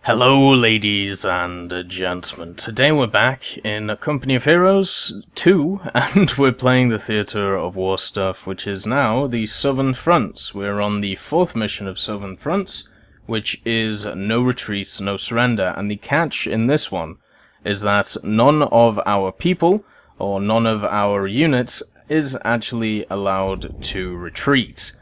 Hello ladies and gentlemen, today we're back in Company of Heroes 2 and we're playing the Theatre of War stuff, which is now the Southern Fronts. We're on the 4th mission of Southern Fronts, which is no retreats, no surrender, and the catch in this one is that none of our people or none of our units is actually allowed to retreat.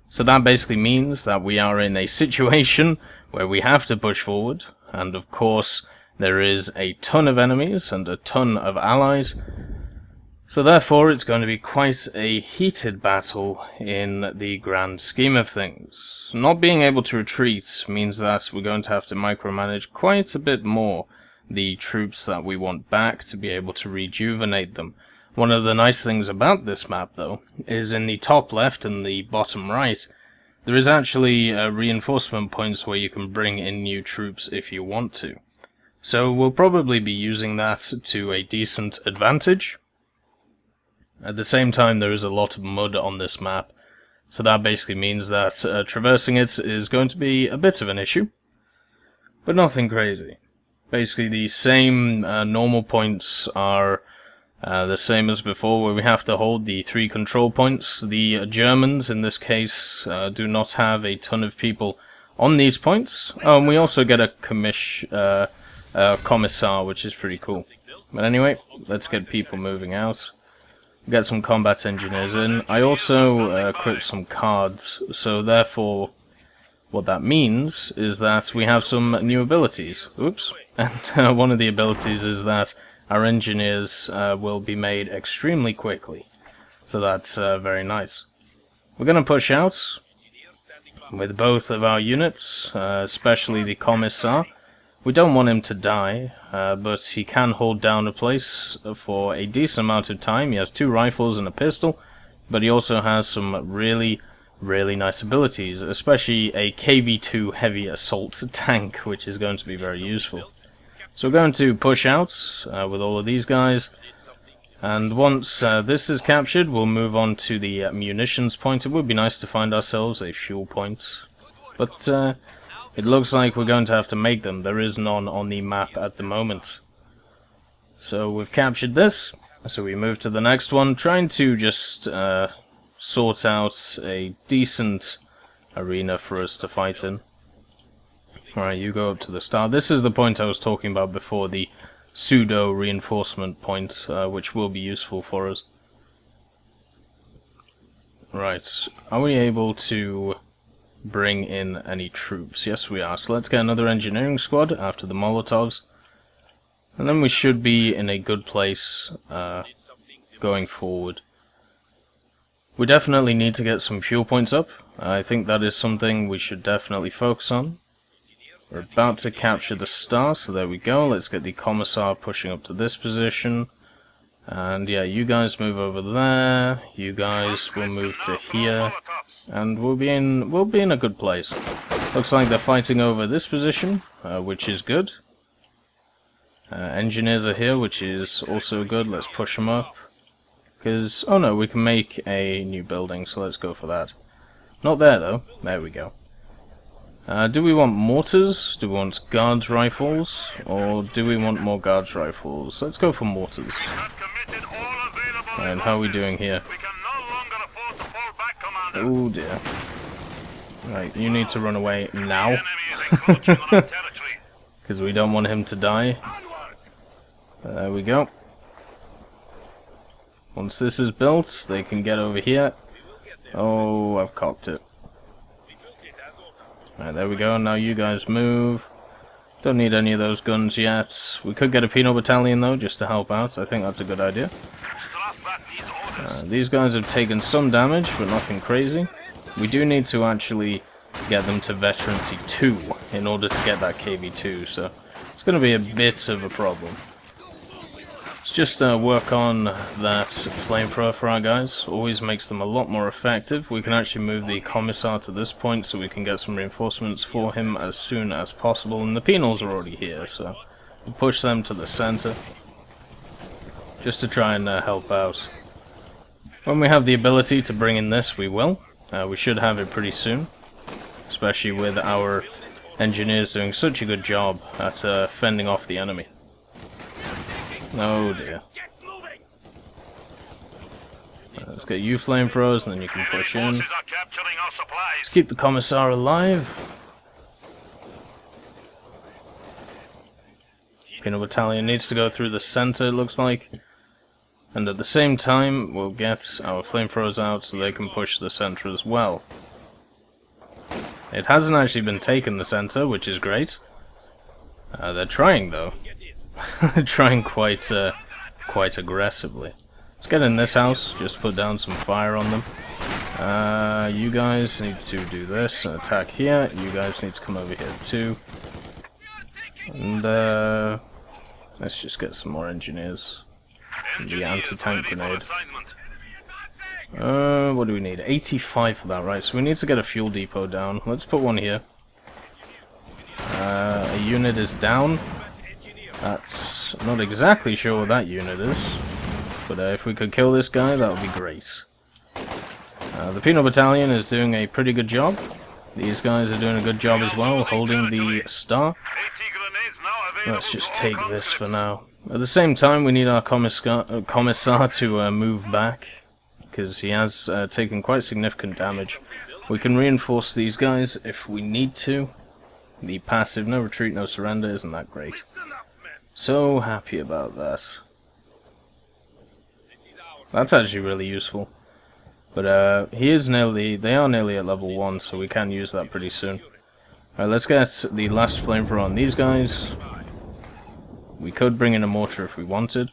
So that basically means that we are in a situation where we have to push forward, and of course there is a ton of enemies and a ton of allies, so therefore it's going to be quite a heated battle in the grand scheme of things. Not being able to retreat means that we're going to have to micromanage quite a bit more the troops that we want back to be able to rejuvenate them. One of the nice things about this map though is in the top left and the bottom right there is actually reinforcement points where you can bring in new troops if you want to. So we'll probably be using that to a decent advantage. At the same time, there is a lot of mud on this map, so that basically means that traversing it is going to be a bit of an issue, but nothing crazy. Basically the same normal points are the same as before, where we have to hold the 3 control points. The Germans, in this case, do not have a ton of people on these points. Oh, and we also get a commissar, which is pretty cool. But anyway, let's get people moving out. Get some combat engineers in. I also equipped some cards, so therefore what that means is that we have some new abilities. Oops. And one of the abilities is that our engineers will be made extremely quickly, so that's very nice. We're going to push out with both of our units, especially the Commissar. We don't want him to die, but he can hold down a place for a decent amount of time. He has 2 rifles and a pistol, but he also has some really nice abilities, especially a KV-2 heavy assault tank, which is going to be very useful. So we're going to push out with all of these guys, and once this is captured we'll move on to the munitions point. It would be nice to find ourselves a fuel point, but it looks like we're going to have to make them. There is none on the map at the moment. So we've captured this, so we move to the next one, trying to just sort out a decent arena for us to fight in. Alright, you go up to the start. This is the point I was talking about before, the pseudo reinforcement point, which will be useful for us. Right, are we able to bring in any troops? Yes we are, so let's get another engineering squad after the Molotovs, and then we should be in a good place going forward. We definitely need to get some fuel points up. I think that is something we should definitely focus on. We're about to capture the star, so there we go. Let's get the Commissar pushing up to this position. And yeah, you guys move over there. You guys will move to here. And we'll be in a good place. Looks like they're fighting over this position, which is good. Engineers are here, which is also good. Let's push them up. Because, oh no, we can make a new building, so let's go for that. Not there though. There we go. Do we want mortars? Do we want guards rifles? Or do we want more guards rifles? Let's go for mortars. And how are we doing here? Oh dear. Right, you need to run away now. Because we don't want him to die. There we go. Once this is built, they can get over here. Oh, I've cocked it. Right, there we go, now you guys move. Don't need any of those guns yet. We could get a penal battalion though, just to help out. I think that's a good idea. These guys have taken some damage, but nothing crazy. We do need to actually get them to Veterancy 2 in order to get that KV-2, so it's going to be a bit of a problem. Let's just work on that flamethrower for our guys. Always makes them a lot more effective. We can actually move the Commissar to this point so we can get some reinforcements for him as soon as possible. And the penals are already here, so we'll push them to the center just to try and help out. When we have the ability to bring in this, we will. We should have it pretty soon, especially with our engineers doing such a good job at fending off the enemy. Oh dear. Let's get you flamethrowers and then you can push in. Let's keep the Commissar alive. Peanut Battalion needs to go through the center, it looks like. And at the same time, we'll get our flamethrowers out so they can push the center as well. It hasn't actually been taken, the center, which is great. They're trying, though. They're trying quite aggressively. Let's get in this house, just put down some fire on them. You guys need to do this, and attack here. You guys need to come over here too. And let's just get some more engineers. And the anti-tank grenade. What do we need? 85 for that, right? So we need to get a fuel depot down. Let's put one here. A unit is down. That's not exactly sure what that unit is. But if we could kill this guy, that would be great. The Peanut Battalion is doing a pretty good job. These guys are doing a good job as well, holding the star. Let's just take this for now. At the same time, we need our Commissar to move back, because he has taken quite significant damage. We can reinforce these guys if we need to. The passive, no retreat, no surrender, isn't that great? So happy about that. That's actually really useful. But they are nearly at level 1, so we can use that pretty soon. Alright, let's get the last flamethrower on these guys. We could bring in a mortar if we wanted.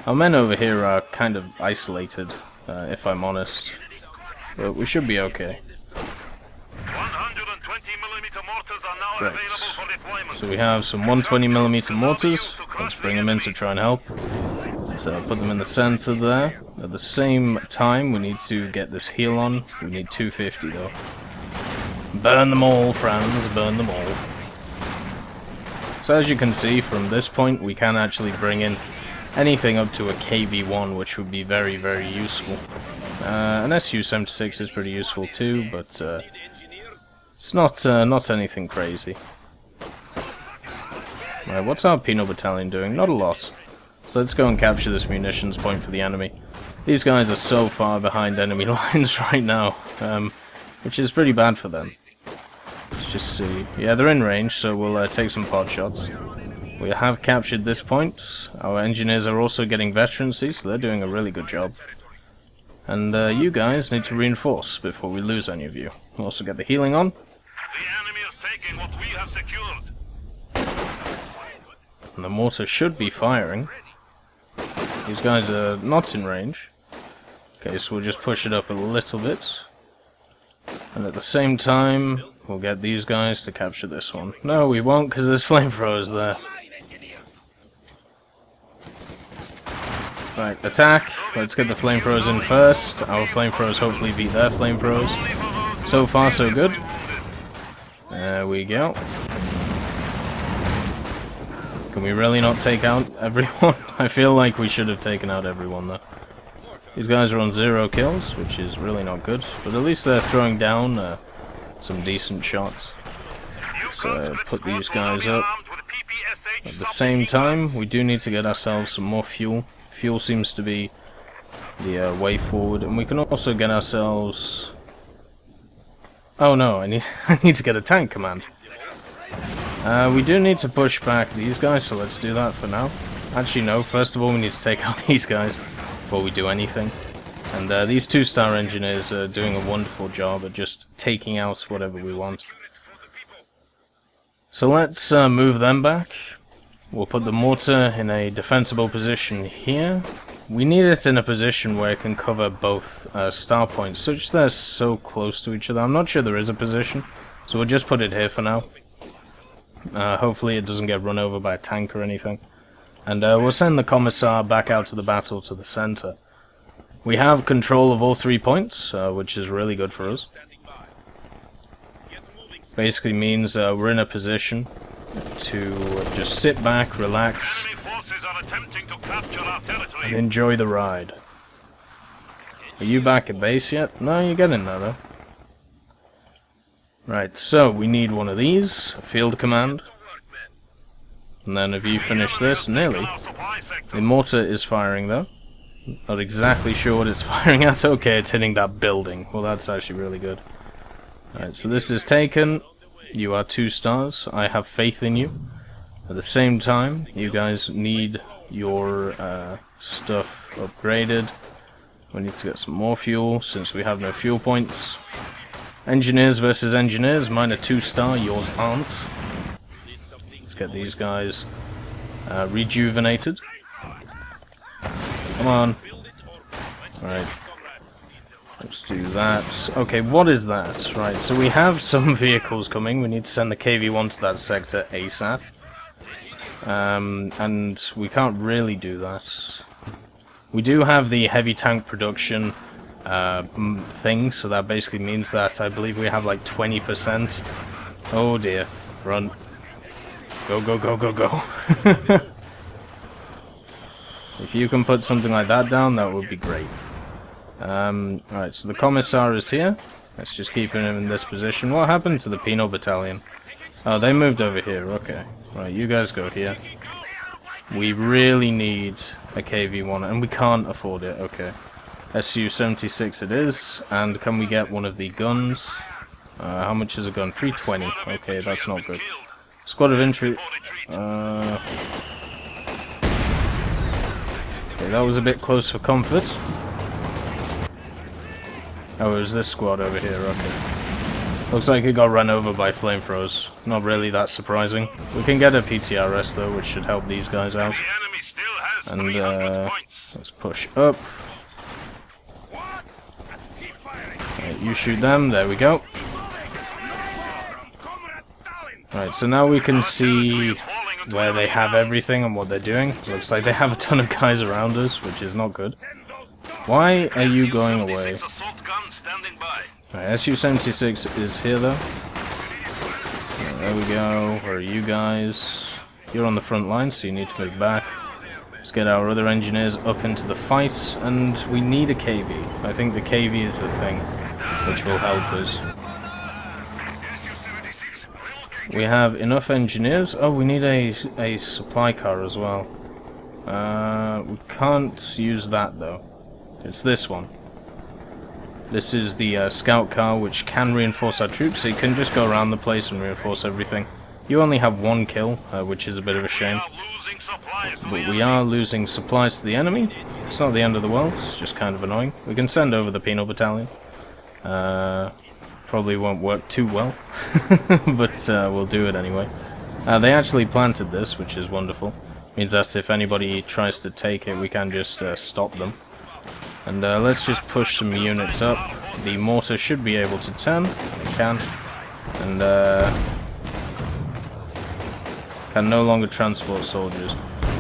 Our men over here are kind of isolated, if I'm honest. But we should be okay. Great. So we have some 120mm mortars. Let's bring them in to try and help. So put them in the center there. At the same time, we need to get this heal on. We need 250 though. Burn them all, friends, burn them all. So as you can see, from this point, we can actually bring in anything up to a KV-1, which would be very, very useful. An SU-76 is pretty useful too, but it's not anything crazy. Right, what's our Peanut Battalion doing? Not a lot. So let's go and capture this munitions point for the enemy. These guys are so far behind enemy lines right now, which is pretty bad for them. Let's just see. Yeah, they're in range, so we'll take some pot shots. We have captured this point. Our engineers are also getting veterancy, so they're doing a really good job. And you guys need to reinforce before we lose any of you. We'll also get the healing on. The enemy is taking what we have secured. And the mortar should be firing. These guys are not in range. Okay, so we'll just push it up a little bit. And at the same time, we'll get these guys to capture this one. No, we won't, because there's flamethrowers there. Right, attack. Let's get the flamethrowers in first. Our flamethrowers hopefully beat their flamethrowers. So far, so good. There we go. Can we really not take out everyone? I feel like we should have taken out everyone though. These guys are on 0 kills, which is really not good. But at least they're throwing down some decent shots. Let's put these guys up. At the same time, we do need to get ourselves some more fuel. Fuel seems to be the way forward. And we can also get ourselves... Oh no, I need to get a tank command. We do need to push back these guys, so let's do that for now. Actually, no. First of all, we need to take out these guys before we do anything. And these 2-star engineers are doing a wonderful job at just taking out whatever we want. So let's move them back. We'll put the mortar in a defensible position here. We need it in a position where it can cover both star points, such they're so close to each other. I'm not sure there is a position, so we'll just put it here for now. Hopefully it doesn't get run over by a tank or anything. And we'll send the Commissar back out to the battle to the center. We have control of all 3 points, which is really good for us. Basically means we're in a position to just sit back, relax, and enjoy the ride. Are you back at base yet? No, you're getting there though. Right, so we need one of these, a field command. And then if you finish this, nearly. The mortar is firing though. Not exactly sure what it's firing at. Okay, it's hitting that building. Well, that's actually really good. Alright, so this is taken. You are 2 stars. I have faith in you. At the same time, you guys need your stuff upgraded. We need to get some more fuel since we have no fuel points. Engineers versus engineers. Mine are 2-star, yours aren't. Let's get these guys rejuvenated. Come on. Alright. Let's do that. Okay, what is that? Right, so we have some vehicles coming. We need to send the KV-1 to that sector ASAP. And we can't really do that. We do have the heavy tank production thing, so that basically means that I believe we have like 20%. Oh dear. Run. Go, go, go, go, go. If you can put something like that down, that would be great. Alright, so the Commissar is here. Let's just keep him in this position. What happened to the Penal Battalion? Oh, they moved over here, okay. Right, you guys go here. We really need a KV-1, and we can't afford it, okay. Su-76 it is, and can we get one of the guns? How much is a gun? 320, okay, that's not good. Squad of infantry... Okay, that was a bit close for comfort. Oh, it was this squad over here, okay. Looks like it got run over by flamethrowers. Not really that surprising. We can get a PTRS though, which should help these guys out. And let's push up. Right, you shoot them, there we go. Right, so now we can see where they have everything and what they're doing. Looks like they have a ton of guys around us, which is not good. Why are you going away? Right, Su-76 is here though. Right, there we go. Where are you guys? You're on the front line, so you need to move back. Let's get our other engineers up into the fight, and we need a KV. I think the KV is the thing which will help us. We have enough engineers. Oh, we need a supply car as well. We can't use that though. It's this one. This is the scout car, which can reinforce our troops. So you can just go around the place and reinforce everything. You only have 1 kill, which is a bit of a shame. But we are losing supplies to the enemy. It's not the end of the world. It's just kind of annoying. We can send over the Penal Battalion. Probably won't work too well, but we'll do it anyway. They actually planted this, which is wonderful. Means that if anybody tries to take it, we can just stop them. And let's just push some units up. The mortar should be able to turn. It can. And can no longer transport soldiers.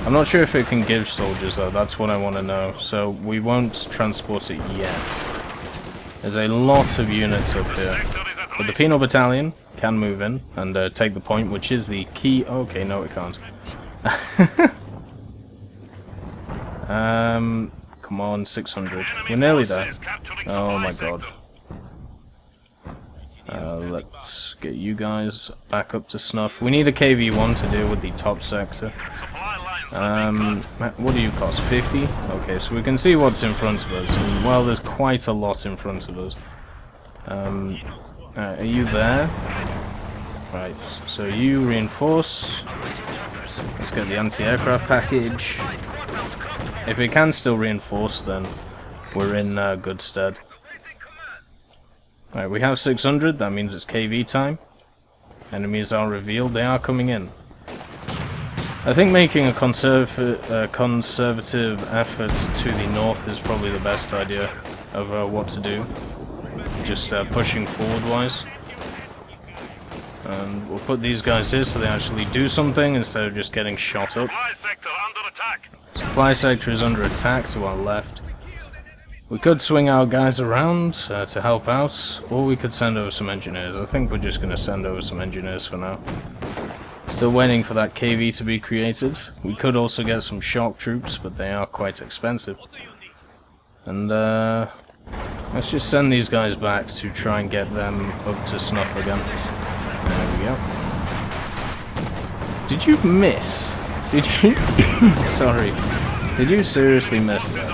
I'm not sure if it can give soldiers though, that's what I want to know. So we won't transport it yet. There's a lot of units up here. But the Penal Battalion can move in and take the point, which is the key... Okay, no it can't. Come on, 600. We're nearly there. Oh my god. Let's get you guys back up to snuff. We need a KV-1 to deal with the top sector. What do you cost? 50? Okay, so we can see what's in front of us. And, well, there's quite a lot in front of us. Are you there? Right, so you reinforce. Let's get the anti-aircraft package. If it can still reinforce, then we're in good stead. Alright, we have 600, that means it's KV time. Enemies are revealed, they are coming in. I think making a conservative effort to the north is probably the best idea of what to do. Just pushing forward-wise. And we'll put these guys here so they actually do something instead of just getting shot up. Supply sector is under attack to our left. We could swing our guys around to help out, or we could send over some engineers. I think we're just going to send over some engineers for now. Still waiting for that KV to be created. We could also get some shock troops, but they are quite expensive. And Let's just send these guys back to try and get them up to snuff again. There we go. Did you miss? Did you... Sorry. Did you seriously miss that?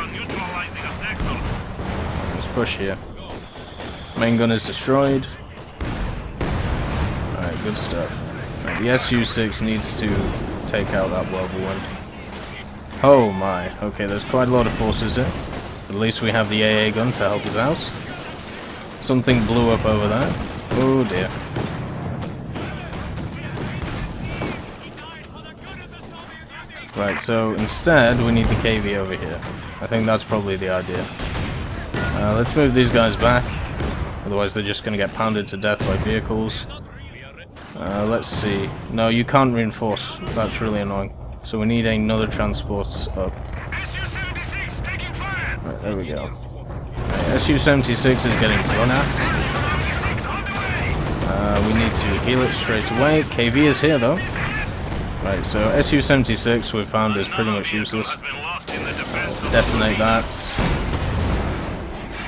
Let's push here. Main gun is destroyed. Alright, good stuff. Right, the SU-6 needs to take out that whirlwind. Oh my. Okay, there's quite a lot of forces here. At least we have the AA gun to help us out. Something blew up over there. Oh dear. Right, so instead we need the KV over here. I think that's probably the idea. Let's move these guys back. Otherwise they're just going to get pounded to death by vehicles. Let's see. No, you can't reinforce. That's really annoying. So we need another transport up. Right, there we go. Right, SU-76 is getting blown at. We need to heal it straight away. KV is here though. Right, so SU-76 we've found is pretty much useless. Detonate that.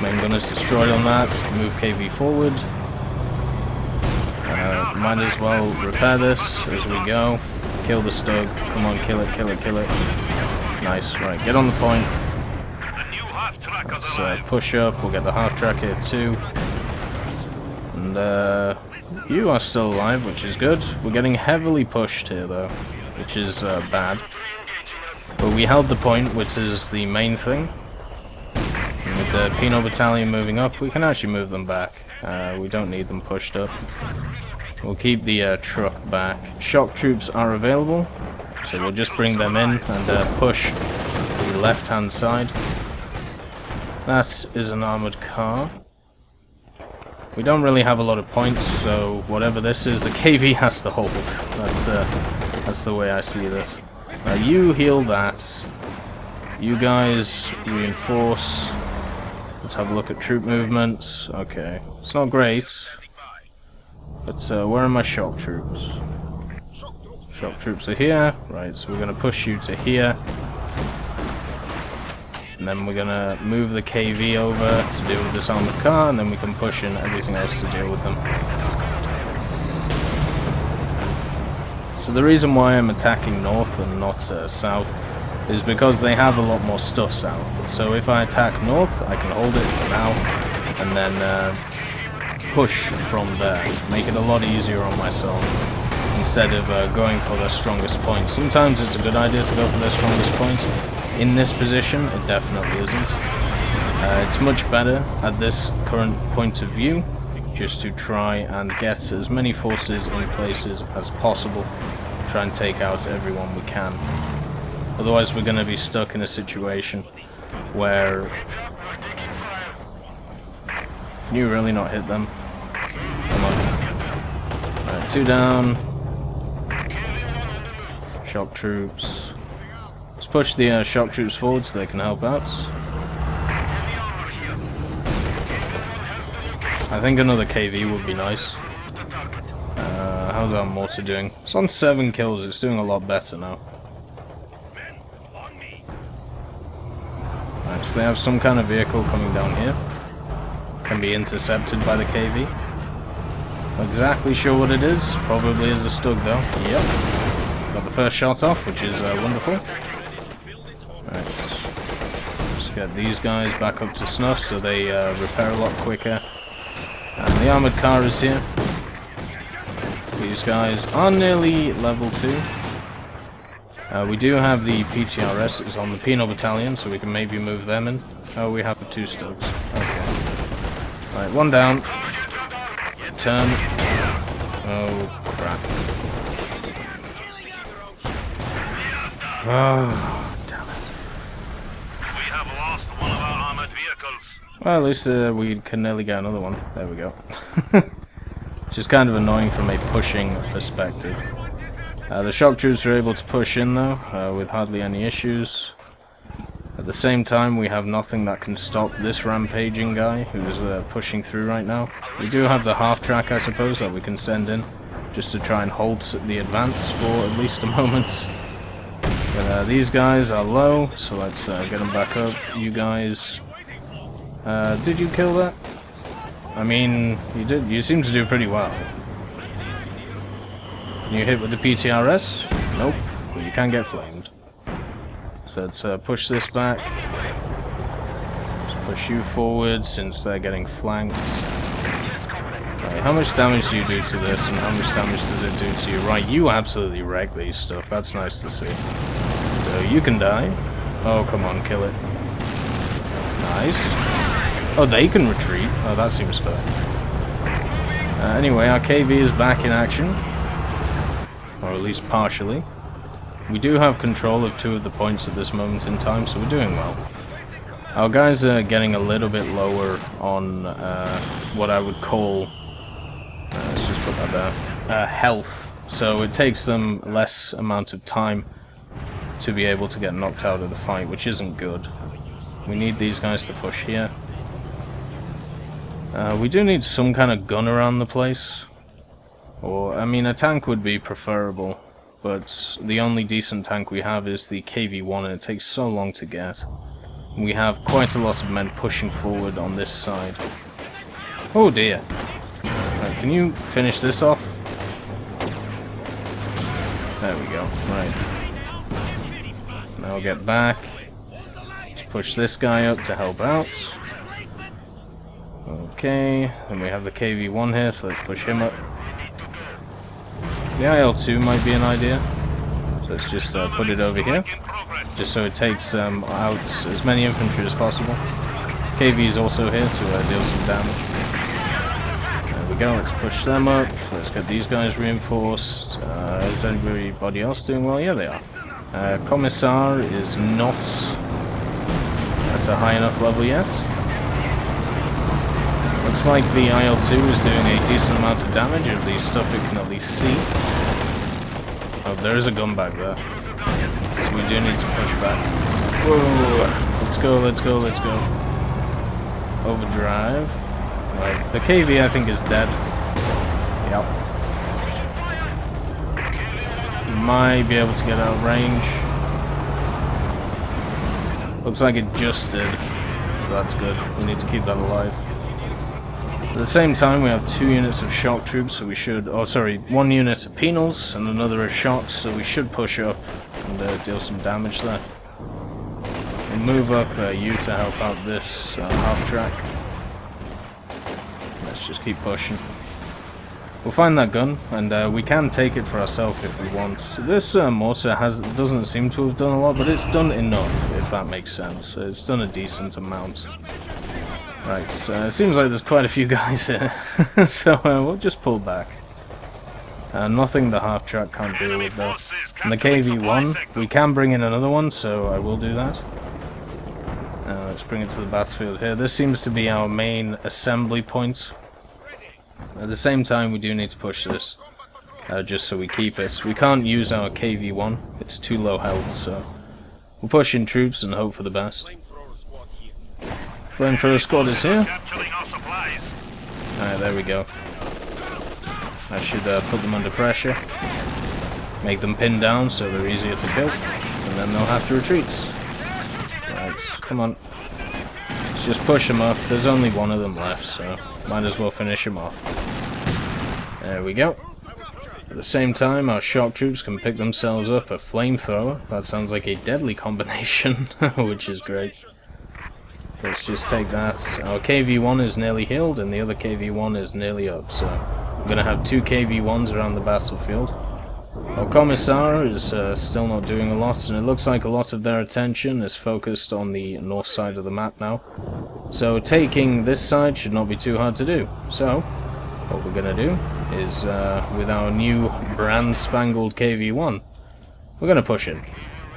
Main gun is destroyed on that. Move KV forward. Might as well repair this as we go. Kill the Stug. Come on, kill it, kill it, kill it. Nice, right, get on the point. Let's push up, we'll get the half-track here too. And you are still alive, which is good. We're getting heavily pushed here though, which is bad. But we held the point, which is the main thing. And with the Penal Battalion moving up, we can actually move them back. We don't need them pushed up. We'll keep the truck back. Shock troops are available, so we'll just bring them in and push the left-hand side. That is an armoured car. We don't really have a lot of points, so whatever this is, the KV has to hold. That's the way I see this. Now you heal that. You guys reinforce. Let's have a look at troop movements. Okay, it's not great. But where are my shock troops? Shock troops are here. Right, so we're going to push you to here. And then we're going to move the KV over to deal with this armored car, and then we can push in everything else to deal with them. So the reason why I'm attacking north and not south is because they have a lot more stuff south. So if I attack north, I can hold it for now, and then push from there. Make it a lot easier on myself, instead of going for their strongest point. Sometimes it's a good idea to go for their strongest point. In this position, it definitely isn't. It's much better at this current point of view, just to try and get as many forces in places as possible. Try and take out everyone we can. Otherwise we're going to be stuck in a situation where... Can you really not hit them? Come on. Alright, 2 down. Shock troops. Let's push the shock troops forward so they can help out. I think another KV would be nice. How's our mortar doing? It's on 7 kills, it's doing a lot better now. Right, so they have some kind of vehicle coming down here. Can be intercepted by the KV. Not exactly sure what it is. Probably is a Stug though. Yep. Got the first shot off, which is wonderful. Right. Just get these guys back up to snuff so they repair a lot quicker. And the armoured car is here. These guys are nearly level 2. We do have the PTRSs on the Penal Battalion, so we can maybe move them in. Oh, we have 2 Stugs. Okay. Right, 1 down. Turn. Oh, crap. Oh, damn it. We have lost one of our armored vehicles. Well, at least we can nearly get another one. There we go. Which is kind of annoying from a pushing perspective. The shock troops are able to push in though, with hardly any issues. At the same time, we have nothing that can stop this rampaging guy who's pushing through right now. We do have the half-track, I suppose, that we can send in, just to try and hold the advance for at least a moment. But these guys are low, so let's get them back up. You guys Did you kill that? I mean, you did. You seem to do pretty well. Can you hit with the PTRS? Nope. But you can get flamed. So let's push this back. Let's push you forward since they're getting flanked. Right, how much damage do you do to this, and how much damage does it do to you? Right, you absolutely wreck these stuff. That's nice to see. So you can die. Oh, come on, kill it. Nice. Oh, they can retreat. Oh, that seems fair. Anyway, our KV is back in action. Or at least partially. We do have control of 2 of the points at this moment in time, so we're doing well. Our guys are getting a little bit lower on what I would call, let's just put that there, health. So it takes them less amount of time to be able to get knocked out of the fight, which isn't good. We need these guys to push here. We do need some kind of gun around the place. Or, I mean, a tank would be preferable, but the only decent tank we have is the KV-1, and it takes so long to get. We have quite a lot of men pushing forward on this side. Oh dear. Right, can you finish this off? There we go. Right. Now we'll get back. Let's push this guy up to help out. Okay, then we have the KV-1 here, so let's push him up. The IL-2 might be an idea, so let's just put it over here, just so it takes out as many infantry as possible. KV is also here to deal some damage. There we go, let's push them up, let's get these guys reinforced. Is everybody else doing well? Yeah, they are. Commissar is not at a high enough level yet. Looks like the IL-2 is doing a decent amount of damage, at least stuff it can at least see. Oh, there is a gun back there. So we do need to push back. Whoa! Let's go, let's go, let's go. Overdrive. Right, the KV I think is dead. Yep. Might be able to get out of range. Looks like it just did. So that's good. We need to keep that alive. At the same time, we have 2 units of shock troops, so we should... Oh, sorry, 1 unit of penals and another of shocks, so we should push up and deal some damage there. We'll move up you to help out this half-track. Let's just keep pushing. We'll find that gun, and we can take it for ourselves if we want. This mortar doesn't seem to have done a lot, but it's done enough, if that makes sense. It's done a decent amount. Right, so it seems like there's quite a few guys here, so we'll just pull back. Nothing the half-track can't deal with though. And the KV-1, we can bring in another one, so I will do that. Let's bring it to the battlefield here. This seems to be our main assembly point. At the same time, we do need to push this, just so we keep it. We can't use our KV-1, it's too low health, so we'll push in troops and hope for the best. Flamethrower squad is here. Alright, there we go. I should put them under pressure. Make them pin down so they're easier to kill. And then they'll have to retreat. Right, come on. Let's just push them up. There's only 1 of them left, so might as well finish them off. There we go. At the same time, our shock troops can pick themselves up a flamethrower. That sounds like a deadly combination, which is great. So let's just take that. Our KV-1 is nearly healed, and the other KV-1 is nearly up, so I'm going to have 2 KV-1s around the battlefield. Our Commissar is still not doing a lot, and it looks like a lot of their attention is focused on the north side of the map now. So taking this side should not be too hard to do. So, what we're going to do is, with our new brand-spangled KV-1, we're going to push it.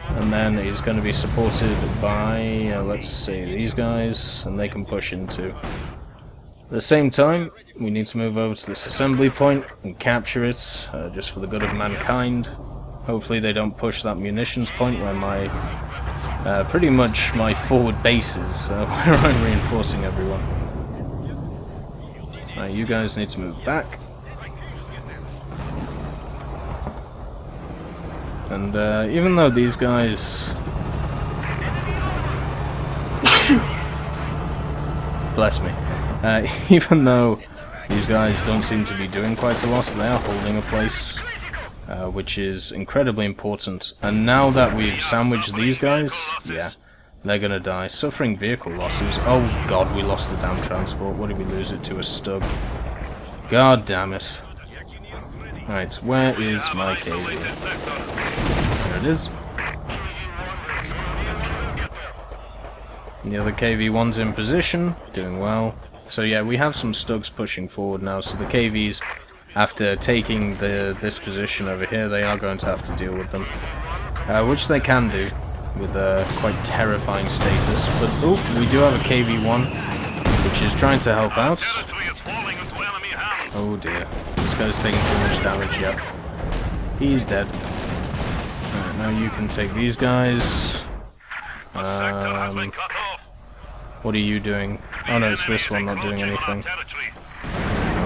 And then he's going to be supported by, let's see, these guys, and they can push into. At the same time, we need to move over to this assembly point and capture it, just for the good of mankind. Hopefully they don't push that munitions point where my, pretty much my forward base is, where I'm reinforcing everyone. You guys need to move back. And even though these guys Bless me. Even though these guys don't seem to be doing quite a lot, they are holding a place, which is incredibly important. And now that we've sandwiched these guys, yeah, they're gonna die. Suffering vehicle losses. Oh god, we lost the damn transport. What did we lose it to? A stug. God damn it. Right, where is my KV? There it is. The other KV-1's in position, doing well. So yeah, we have some stugs pushing forward now, so the KVs, after taking this position over here, they are going to have to deal with them. Which they can do, with a quite terrifying status. But, oh, we do have a KV-1, which is trying to help out. Oh dear, this guy's taking too much damage, yep. He's dead. Alright, now you can take these guys. What are you doing? Oh no, it's this one not doing anything.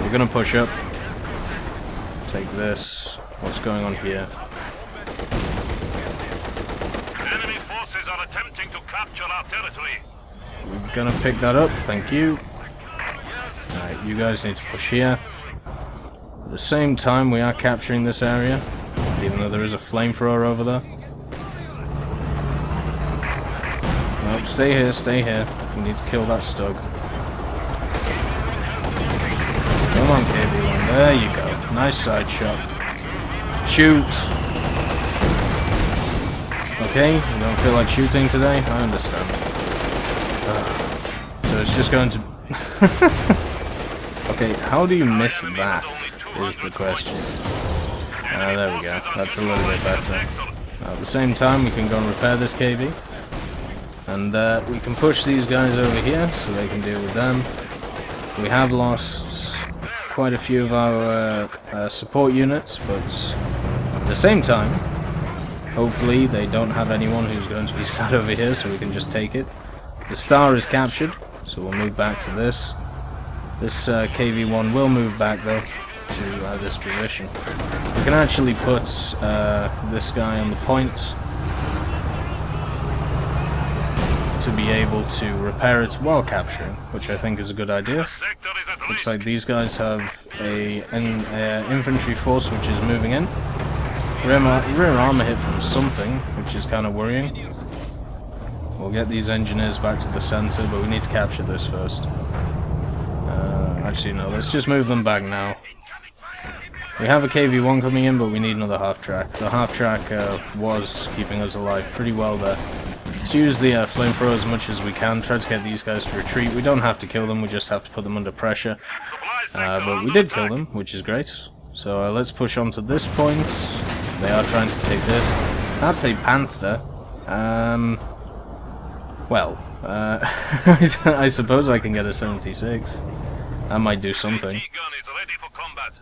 We're gonna push up. Take this. What's going on here? Enemy forces are attempting to capture our territory. We're gonna pick that up, thank you. Alright, you guys need to push here. At the same time, we are capturing this area, even though there is a flamethrower over there. Nope, stay here, stay here. We need to kill that stug. Come on, KV-1. There you go. Nice side shot. Shoot! Okay, you don't feel like shooting today? I understand. So it's just going to... Okay, how do you miss that, is the question. There we go. That's a little bit better. At the same time, we can go and repair this KV. And we can push these guys over here so they can deal with them. We have lost quite a few of our support units, but at the same time, hopefully they don't have anyone who's going to be sat over here so we can just take it. The star is captured, so we'll move back to this. This KV-1 will move back though to this position. We can actually put this guy on the point to be able to repair it while capturing, which I think is a good idea. Looks like these guys have an infantry force which is moving in. Rear armor hit from something, which is kind of worrying. We'll get these engineers back to the center, but we need to capture this first. Actually, no, let's just move them back now. We have a KV-1 coming in, but we need another half-track. The half-track was keeping us alive pretty well there. Let's use the flamethrower as much as we can, try to get these guys to retreat. We don't have to kill them, we just have to put them under pressure. But we did kill them, which is great. So let's push on to this point. They are trying to take this. That's a Panther. Well, I suppose I can get a 76. That might do something.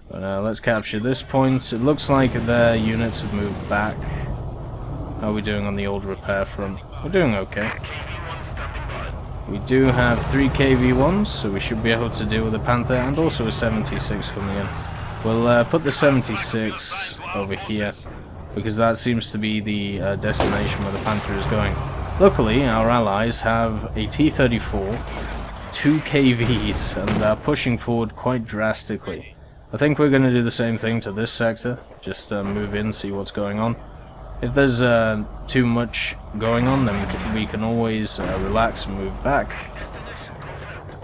But let's capture this point. It looks like their units have moved back. How are we doing on the old repair front? We're doing okay. We do have 3 KV-1s, so we should be able to deal with the Panther, and also a 76 coming in. We'll put the 76 over here, because that seems to be the destination where the Panther is going. Luckily, our allies have a T-34, 2 KVs, and are pushing forward quite drastically. I think we're going to do the same thing to this sector, just move in, see what's going on. If there's too much going on, then we can always relax and move back.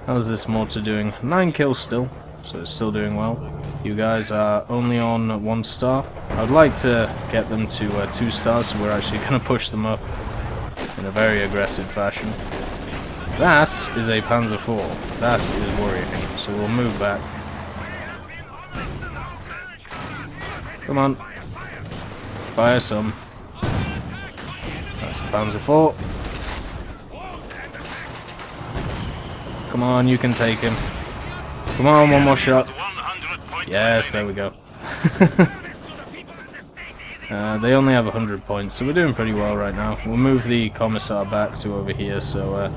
How's this mortar doing? 9 kills still, so it's still doing well. You guys are only on 1 star. I'd like to get them to 2 stars, so we're actually going to push them up in a very aggressive fashion. That is a Panzer IV. That is worrying, so we'll move back. Come on. Fire some. That's a Panzer IV. Come on, you can take him. Come on, one more shot. Yes, there we go. They only have 100 points, so we're doing pretty well right now. We'll move the Commissar back to over here, so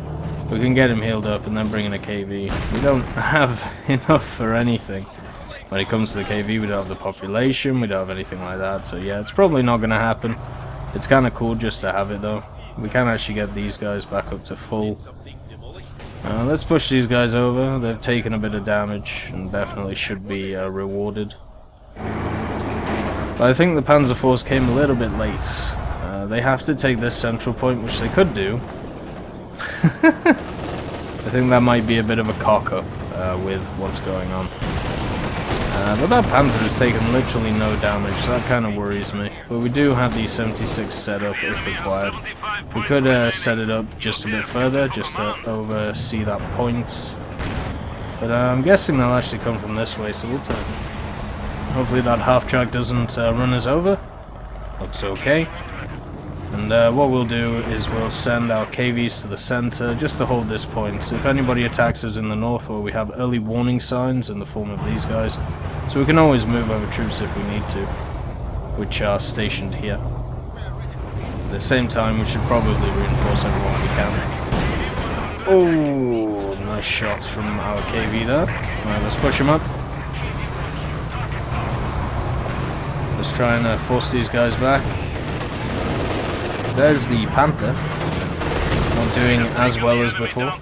we can get him healed up and then bring in a KV. We don't have enough for anything. When it comes to the KV, we don't have the population, we don't have anything like that, so yeah, it's probably not going to happen. It's kind of cool just to have it though. We can actually get these guys back up to full. Let's push these guys over. They've taken a bit of damage and definitely should be rewarded. But I think the Panzer Force came a little bit late. They have to take this central point, which they could do. I think that might be a bit of a cock-up with what's going on. But that Panther has taken literally no damage, so that kind of worries me. But we do have the 76 set up if required. We could set it up just a bit further, just to oversee that point. But I'm guessing they'll actually come from this way, so we'll turn. Hopefully that half-track doesn't run us over. Looks okay. And what we'll do is we'll send our KVs to the center just to hold this point. If anybody attacks us in the north, well, we have early warning signs in the form of these guys. So we can always move over troops if we need to, which are stationed here. At the same time, we should probably reinforce everyone we can. Oh, nice shot from our KV there. Alright, let's push him up. Let's try and force these guys back. There's the Panther, not doing as well as before.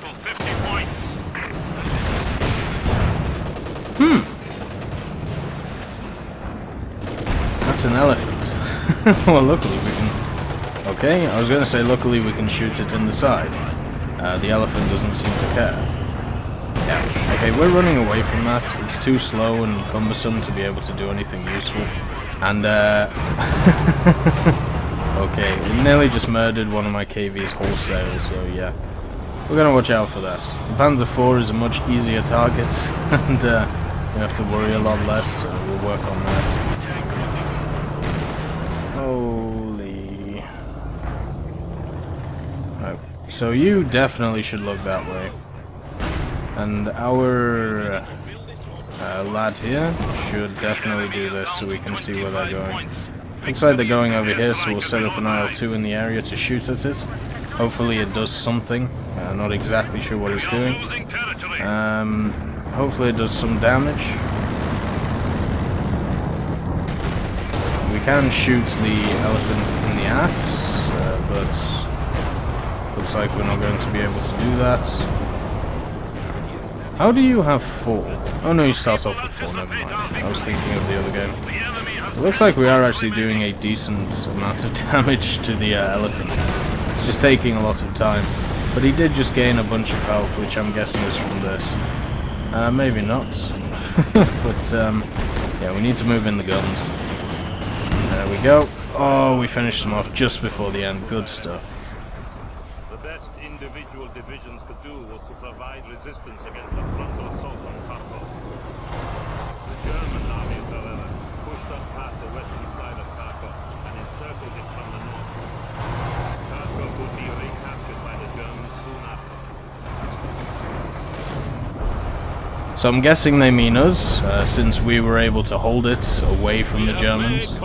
That's an elephant. Well, luckily we can... Okay, I was going to say luckily we can shoot it in the side. The elephant doesn't seem to care. Yeah, okay, we're running away from that. It's too slow and cumbersome to be able to do anything useful. And, okay, it nearly just murdered one of my KVs wholesale, so yeah. We're gonna watch out for that. The Panzer IV is a much easier target, and we have to worry a lot less, so we'll work on that. Holy... Oh, so you definitely should look that way. And our lad here should definitely do this so we can see where they're going. Looks like they're going over here, so we'll set up an IL-2 in the area to shoot at it. Hopefully it does something. Not exactly sure what it's doing. Hopefully it does some damage. We can shoot the elephant in the ass, but looks like we're not going to be able to do that. How do you have 4? Oh no, you start off with 4, never mind. I was thinking of the other game. It looks like we are actually doing a decent amount of damage to the elephant. It's just taking a lot of time. But he did just gain a bunch of health, which I'm guessing is from this. Maybe not. But, yeah, we need to move in the guns. There we go. Oh, we finished them off just before the end. Good stuff. The best individual divisions could do was to provide resistance against the frontal assault on Kharkov. The German army, however, pushed up past the western side of Kharkov and encircled it from the north. Kharkov would be recaptured by the Germans soon after. So I'm guessing they mean us, since we were able to hold it away from the Germans.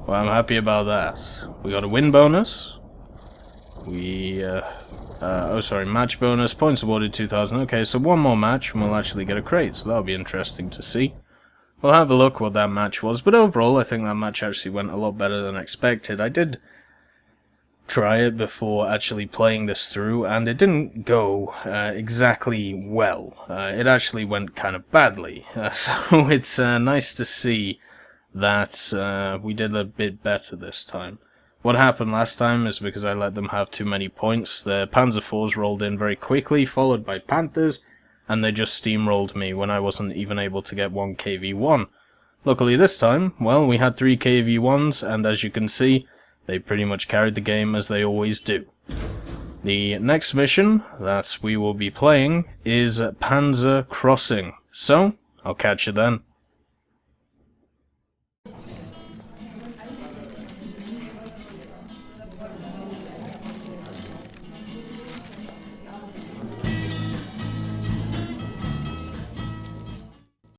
Well, I'm happy about that. We got a win bonus. We, oh sorry, match bonus, points awarded 2,000. Okay, so one more match and we'll actually get a crate, so that'll be interesting to see. We'll have a look what that match was, but overall I think that match actually went a lot better than expected. I did try it before actually playing this through, and it didn't go exactly well. It actually went kind of badly, so it's nice to see that we did a bit better this time. What happened last time is because I let them have too many points. The Panzer IVs rolled in very quickly, followed by Panthers, and they just steamrolled me when I wasn't even able to get one KV-1. Luckily this time, well, we had 3 KV-1s, and as you can see, they pretty much carried the game as they always do. The next mission that we will be playing is Panzer Crossing, so I'll catch you then.